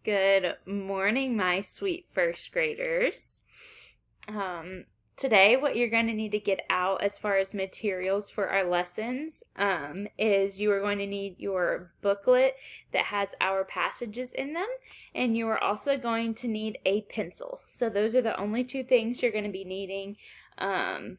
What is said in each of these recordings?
Good morning, my sweet first graders. Today, what you're going to need to get out as far as materials for our lessons is you are going to need your booklet that has our passages in them, and you are also going to need a pencil. So those are the only two things you're going to be needing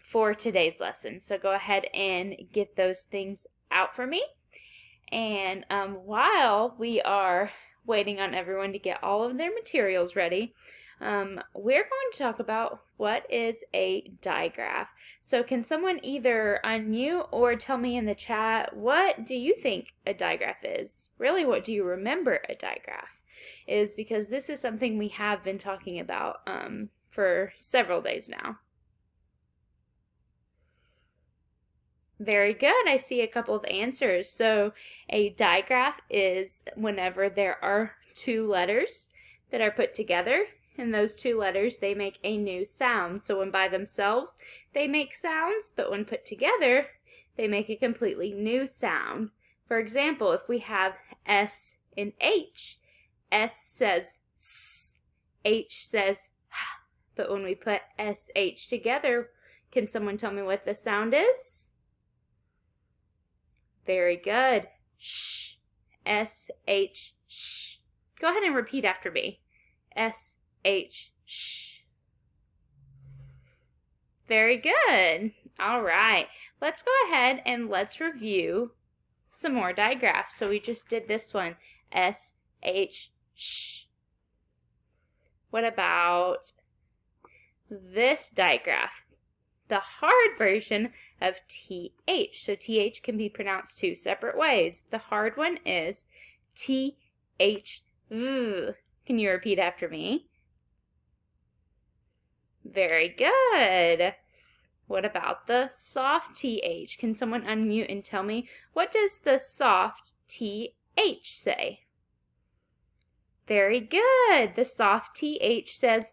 for today's lesson. So go ahead and get those things out for me. And while we are waiting on everyone to get all of their materials ready, we're going to talk about what is a digraph. So can someone either unmute or tell me in the chat, what do you think a digraph is? Really, what do you remember a digraph is? Because this is something we have been talking about for several days now. Very good. I see a couple of answers. So a digraph is whenever there are two letters that are put together, and those two letters, they make a new sound. So when by themselves, they make sounds, but when put together, they make a completely new sound. For example, if we have S and H, S says S, H says H, but when we put SH together, can someone tell me what the sound is? Very good. Shh. S-H. Shh. Go ahead and repeat after me. S-H. Shh. Very good. All right. Let's go ahead and let's review some more digraphs. So we just did this one. S-H. Shh. What about this digraph? The hard version of TH. So TH can be pronounced two separate ways. The hard one is TH. Can you repeat after me? Very good. What about the soft TH? Can someone unmute and tell me, what does the soft TH say? Very good. The soft TH says,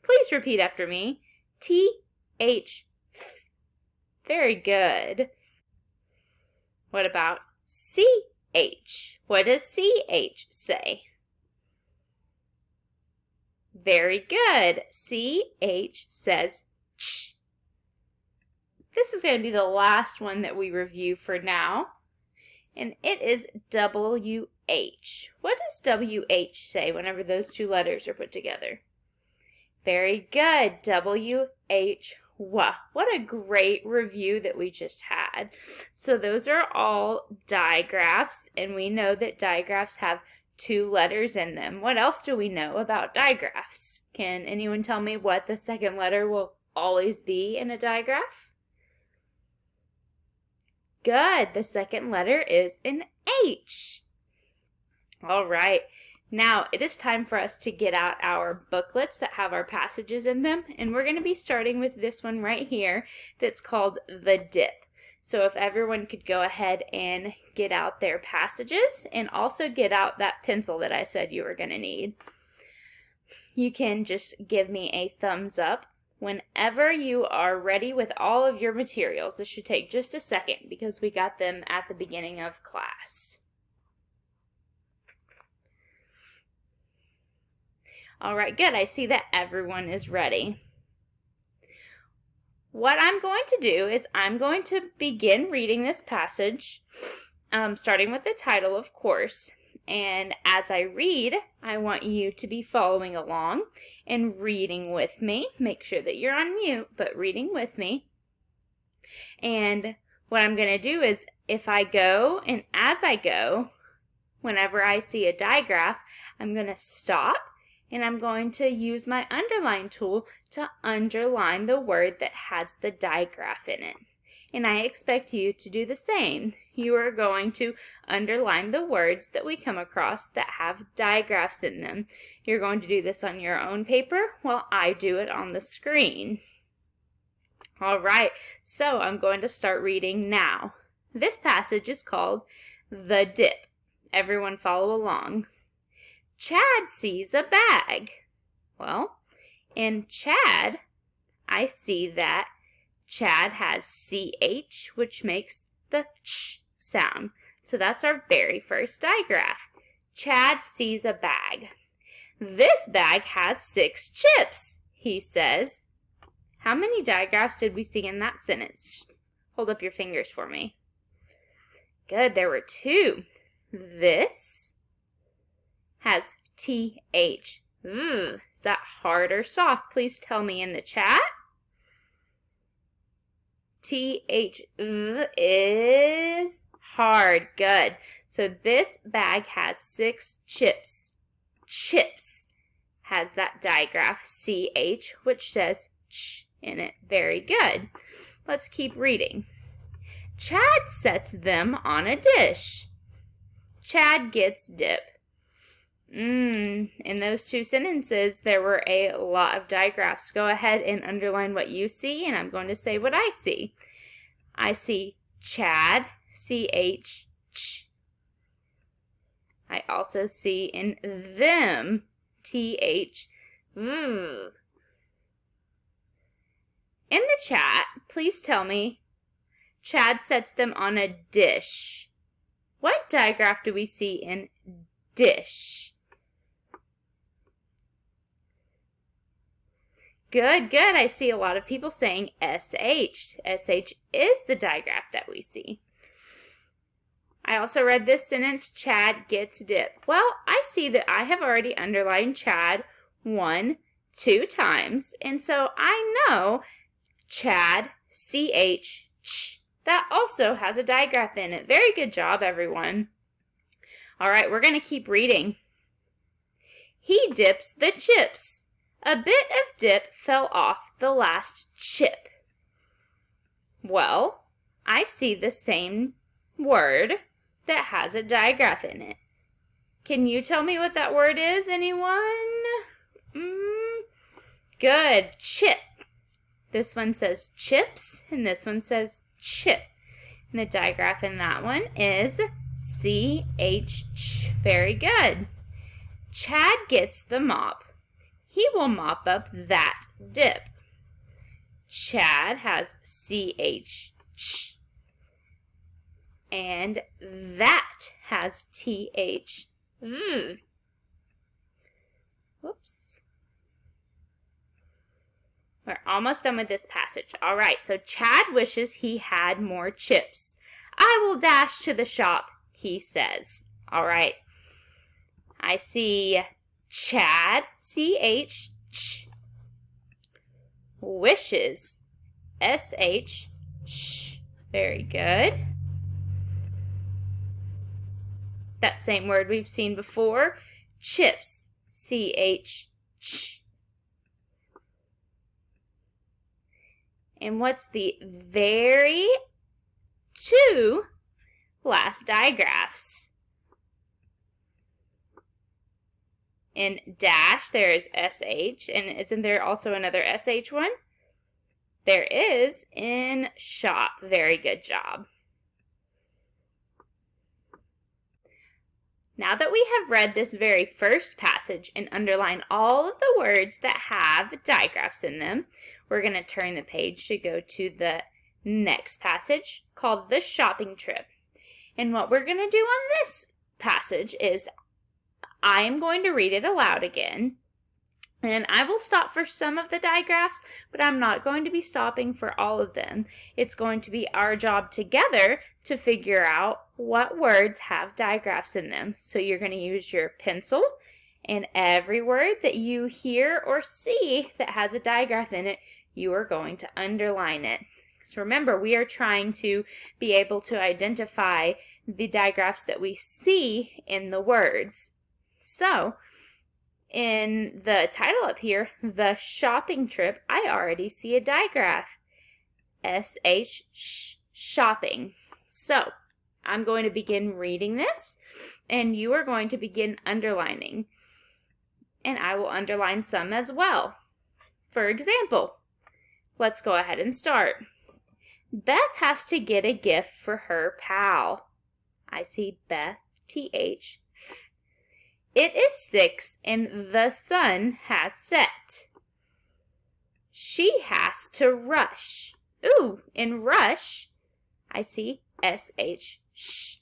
please repeat after me. TH. Very good. What about CH? What does CH say? Very good. CH says ch. This is going to be the last one that we review for now, and it is WH. What does WH say whenever those two letters are put together? Very good. WH. Wow, what a great review that we just had. So those are all digraphs, and we know that digraphs have two letters in them. What else do we know about digraphs? Can anyone tell me what the second letter will always be in a digraph? Good. The second letter is an H. All right. Now, it is time for us to get out our booklets that have our passages in them, and we're going to be starting with this one right here that's called The Dip. So if everyone could go ahead and get out their passages and also get out that pencil that I said you were going to need. You can just give me a thumbs up whenever you are ready with all of your materials. This should take just a second because we got them at the beginning of class. All right, good. I see that everyone is ready. What I'm going to do is I'm going to begin reading this passage, starting with the title, of course. And as I read, I want you to be following along and reading with me. Make sure that you're on mute, but reading with me. And what I'm going to do is if I go and as I go, whenever I see a digraph, I'm going to stop. And I'm going to use my underline tool to underline the word that has the digraph in it. And I expect you to do the same. You are going to underline the words that we come across that have digraphs in them. You're going to do this on your own paper while I do it on the screen. All right, so I'm going to start reading now. This passage is called The Dip. Everyone follow along. Chad sees a bag. Well, in Chad, I see that Chad has CH, which makes the ch sound. So that's our very first digraph. Chad sees a bag. This bag has 6 chips, he says. How many digraphs did we see in that sentence? Hold up your fingers for me. Good, there were 2. This has TH. Is that hard or soft? Please tell me in the chat. TH is hard. Good. So this bag has 6 chips. Chips has that digraph CH, which says ch in it. Very good. Let's keep reading. Chad sets them on a dish. Chad gets dip. In those 2 sentences, there were a lot of digraphs. Go ahead and underline what you see, and I'm going to say what I see. I see Chad, CH, ch. I also see in them, TH, v. In the chat, please tell me, Chad sets them on a dish. What digraph do we see in dish? Good, good. I see a lot of people saying SH. SH is the digraph that we see. I also read this sentence, Chad gets dip. Well, I see that I have already underlined Chad 1, 2 times, and so I know Chad, CH, ch. That also has a digraph in it. Very good job, everyone. All right, we're going to keep reading. He dips the chips. A bit of dip fell off the last chip. Well, I see the same word that has a digraph in it. Can you tell me what that word is, anyone? Good, chip. This one says chips, and this one says chip. And the digraph in that one is CH. Very good. Chad gets the mop. He will mop up that dip. Chad has CH. And that has TH. Whoops. We're almost done with this passage. All right, so Chad wishes he had more chips. I will dash to the shop, he says. All right. I see Chad, CH, ch. Wishes, SH, sh. Very good. That same word we've seen before. Chips, CH, ch. And what's the very 2 last digraphs? In dash, there is SH, and isn't there also another SH one? There is in shop. Very good job. Now that we have read this very first passage and underline all of the words that have digraphs in them, we're going to turn the page to go to the next passage called The Shopping Trip. And what we're going to do on this passage is I am going to read it aloud again, and I will stop for some of the digraphs, but I'm not going to be stopping for all of them. It's going to be our job together to figure out what words have digraphs in them. So you're going to use your pencil, and every word that you hear or see that has a digraph in it, you are going to underline it. So remember, we are trying to be able to identify the digraphs that we see in the words. So, in the title up here, The Shopping Trip, I already see a digraph. SH, shopping. So, I'm going to begin reading this, and you are going to begin underlining. And I will underline some as well. For example, let's go ahead and start. Beth has to get a gift for her pal. I see Beth, TH. It is 6 and the sun has set. She has to rush. Ooh, in rush, I see SH.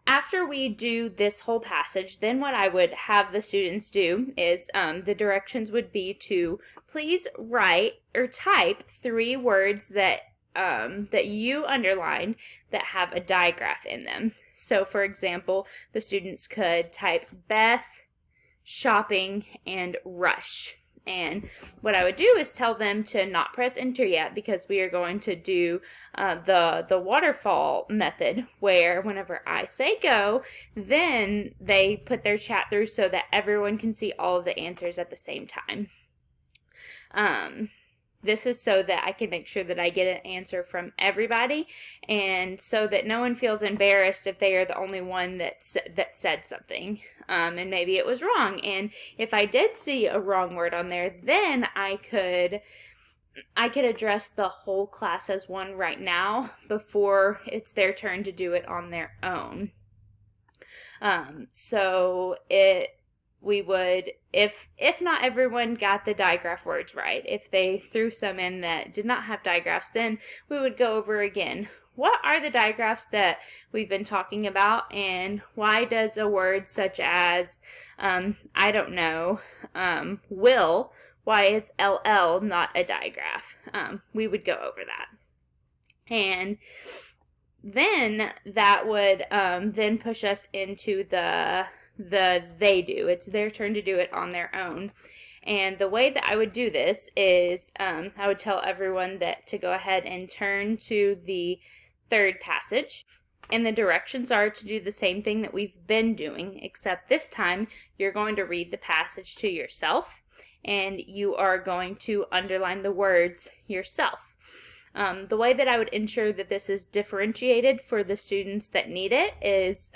After we do this whole passage, then what I would have the students do is the directions would be to please write or type 3 words that that you underlined that have a digraph in them. So, for example, the students could type Beth, shopping, and rush. And what I would do is tell them to not press enter yet, because we are going to do the waterfall method, where whenever I say go, then they put their chat through so that everyone can see all of the answers at the same time. This is so that I can make sure that I get an answer from everybody, and so that no one feels embarrassed if they are the only one that said something, and maybe it was wrong. And if I did see a wrong word on there, then I could address the whole class as one right now before it's their turn to do it on their own. We would, if not everyone got the digraph words right, if they threw some in that did not have digraphs, then we would go over again. What are the digraphs that we've been talking about, and why does a word such as, I don't know, will, why is LL not a digraph? We would go over that. And then that would then push us into the they do. It's their turn to do it on their own. And the way that I would do this is I would tell everyone that to go ahead and turn to the 3rd passage. And the directions are to do the same thing that we've been doing, except this time you're going to read the passage to yourself, and you are going to underline the words yourself. The way that I would ensure that this is differentiated for the students that need it is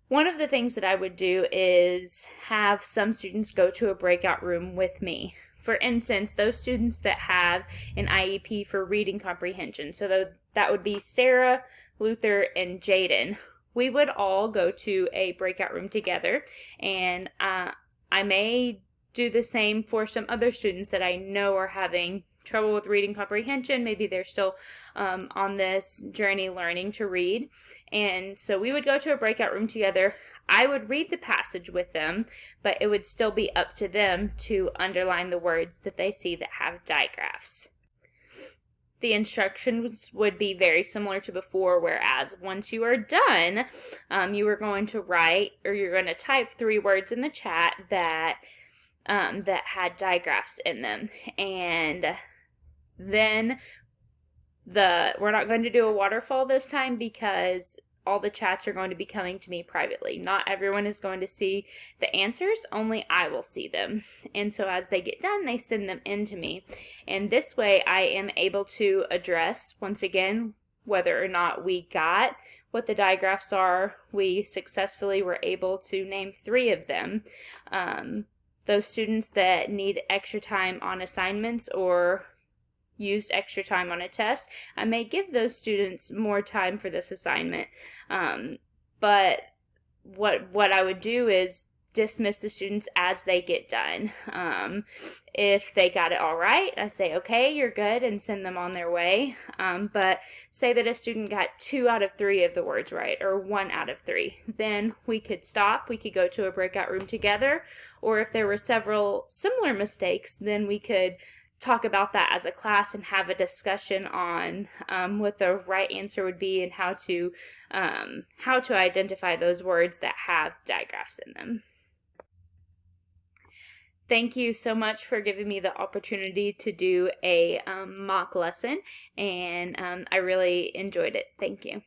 one of the things that I would do is have some students go to a breakout room with me. For instance, those students that have an IEP for reading comprehension, so that would be Sarah, Luther, and Jaden. We would all go to a breakout room together, and I may do the same for some other students that I know are having trouble with reading comprehension. Maybe they're still on this journey learning to read. And so we would go to a breakout room together. I would read the passage with them, but it would still be up to them to underline the words that they see that have digraphs. The instructions would be very similar to before, whereas once you are done, you are going to write, or you're going to type 3 words in the chat that had digraphs in them. And then we're not going to do a waterfall this time, because all the chats are going to be coming to me privately. Not everyone is going to see the answers, only I will see them. And so as they get done, they send them in to me. And this way I am able to address, once again, whether or not we got what the digraphs are. We successfully were able to name 3 of them. Those students that need extra time on assignments or used extra time on a test, I may give those students more time for this assignment. But what I would do is dismiss the students as they get done. If they got it all right, I say, okay, you're good, and send them on their way. But say that a student got 2 out of 3 of the words right, or 1 out of 3. Then we could stop. We could go to a breakout room together. Or if there were several similar mistakes, then we could talk about that as a class and have a discussion on what the right answer would be, and how to identify those words that have digraphs in them. Thank you so much for giving me the opportunity to do a mock lesson, and I really enjoyed it. Thank you.